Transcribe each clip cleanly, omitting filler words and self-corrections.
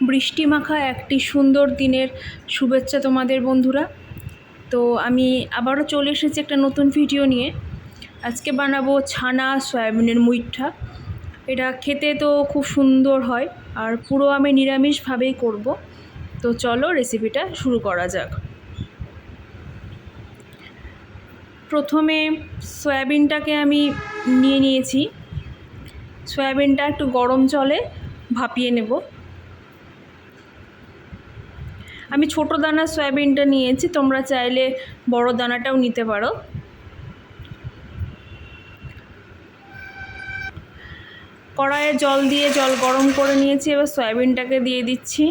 বৃষ্টি মাখা একটি সুন্দর দিনের শুভেচ্ছা তোমাদের বন্ধুরা। তো আমি আবারও চলে এসেছি একটা নতুন ভিডিও নিয়ে। আজকে বানাবো ছানা সয়াবিনের মুইঠা। এটা খেতে তো খুব সুন্দর হয়, আর পুরো আমি নিরামিষভাবেই করব। তো চলো রেসিপিটা শুরু করা যাক। প্রথমে সয়াবিনটাকে আমি নিয়ে নিয়েছি। সয়াবিনটা একটু গরম জলে ভাপিয়ে নেব। আমি ছোট দানার সয়াবিনটা নিয়েছি, তোমরা চাইলে বড় দানাটাও নিতে পারো। কড়াইয়ে জল দিয়ে জল গরম করে নিয়েছি। এবার সয়াবিনটাকে দিয়ে দিচ্ছি,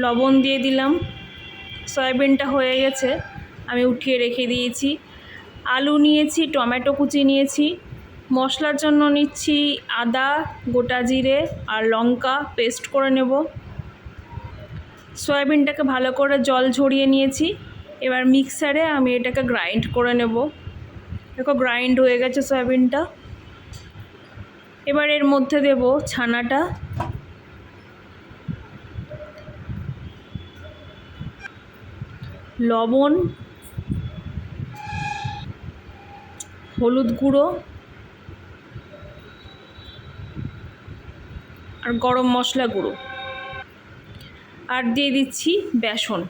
লবণ দিয়ে দিলাম। সয়াবিনটা হয়ে গেছে, আমি উঠিয়ে রেখে দিয়েছি। আলু নিয়েছি, টমেটো কুচি নিয়েছি। মশলার জন্য নিচ্ছি আদা, গোটা জিরে আর লঙ্কা পেস্ট করে নেব। সয়াবিনটাকে ভালো করে জল ঝরিয়ে নিয়েছি। এবার মিক্সারে আমি এটাকে গ্রাইন্ড করে নেব। দেখো গ্রাইন্ড হয়ে গেছে সয়াবিনটা। এবার এর মধ্যে দেব ছানাটা। লবণ, হলুদ গুঁড়ো আর গরম মশলা গুঁড়ো, আর দিয়ে দিচ্ছি বেসন।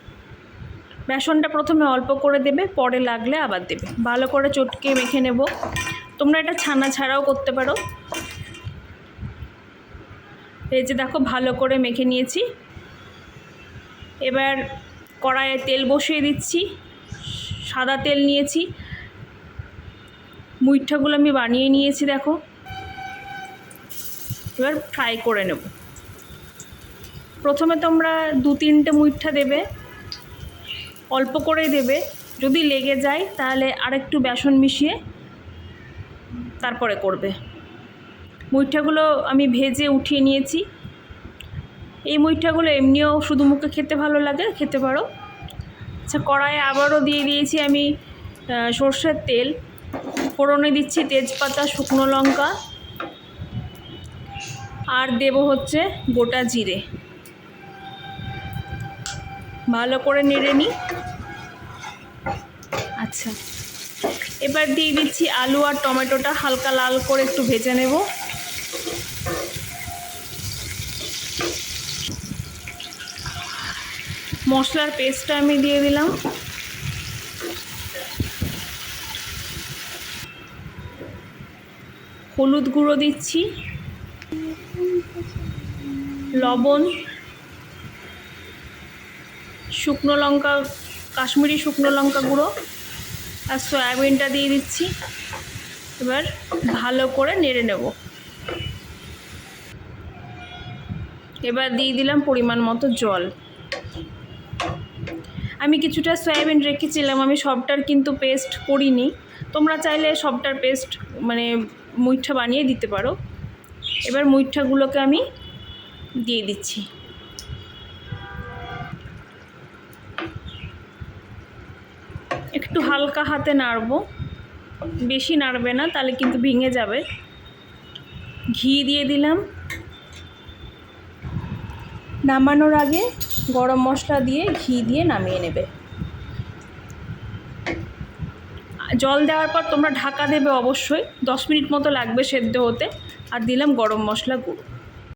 বেসনটা প্রথমে অল্প করে দেবে, পরে লাগলে আবার দেবে। ভালো করে চটকে মেখে নেব। তোমরা এটা ছানা ছাড়াও করতে পারো। এই যে দেখো ভালো করে মেখে নিয়েছি। এবার কড়াইয়ে তেল বসিয়ে দিচ্ছি। সাদা তেল নিয়েছি। মুইঠাগুলো আমি বানিয়ে নিয়েছি দেখো। এবার ফ্রাই করে নেব। প্রথমে তোমরা 2-3টে মুইঠা দেবে, অল্প করেই দেবে। যদি লেগে যায় তাহলে আরেকটু বেসন মিশিয়ে তারপরে করবে। মুইঠাগুলো আমি ভেজে উঠিয়ে নিয়েছি। এই মুইঠাগুলো এমনিও শুধু মুখে খেতে ভালো লাগে, খেতে পারো। আচ্ছা, কড়াইয়ে আবারও দিয়ে দিয়েছি আমি সর্ষের তেল। ফোড়নে দিচ্ছি তেজপাতা, শুকনো লঙ্কা, আর দেব হচ্ছে গোটা জিরে। ভালো করে নেড়ে নিই। আচ্ছা, এবার দিয়ে দিচ্ছি আলু আর টমেটোটা হালকা লাল করে একটু ভেজে নেব। মশলার পেস্টটা আমি দিয়ে দিলাম। হলুদ গুঁড়ো দিচ্ছি, লবণ, শুকনো লঙ্কা, কাশ্মীরি শুকনো লঙ্কা গুঁড়ো, আর সয়াবিনটা দিয়ে দিচ্ছি। এবার ভালো করে নেড়ে নেব। এবার দিয়ে দিলাম পরিমাণ মতো জল। আমি কিছুটা সয়াবিন রেখেছিলাম, আমি সবটার কিন্তু পেস্ট করিনি। তোমরা চাইলে সবটার পেস্ট মুইঠা বানিয়ে দিতে পারো। এবার মুইঠাগুলোকে আমি দিয়ে দিচ্ছি। একটু হালকা হাতে নাড়বো, বেশি নাড়বে না, তাহলে কিন্তু ভেঙে যাবে। ঘি দিয়ে দিলাম। নামানোর আগে গরম মশলা দিয়ে ঘি দিয়ে নামিয়ে নেবে। জল দেওয়ার পর তোমরা ঢাকা দেবে অবশ্যই, 10 মিনিট মতো লাগবে সেদ্ধ হতে। আর দিলাম গরম মশলা গুঁড়ো।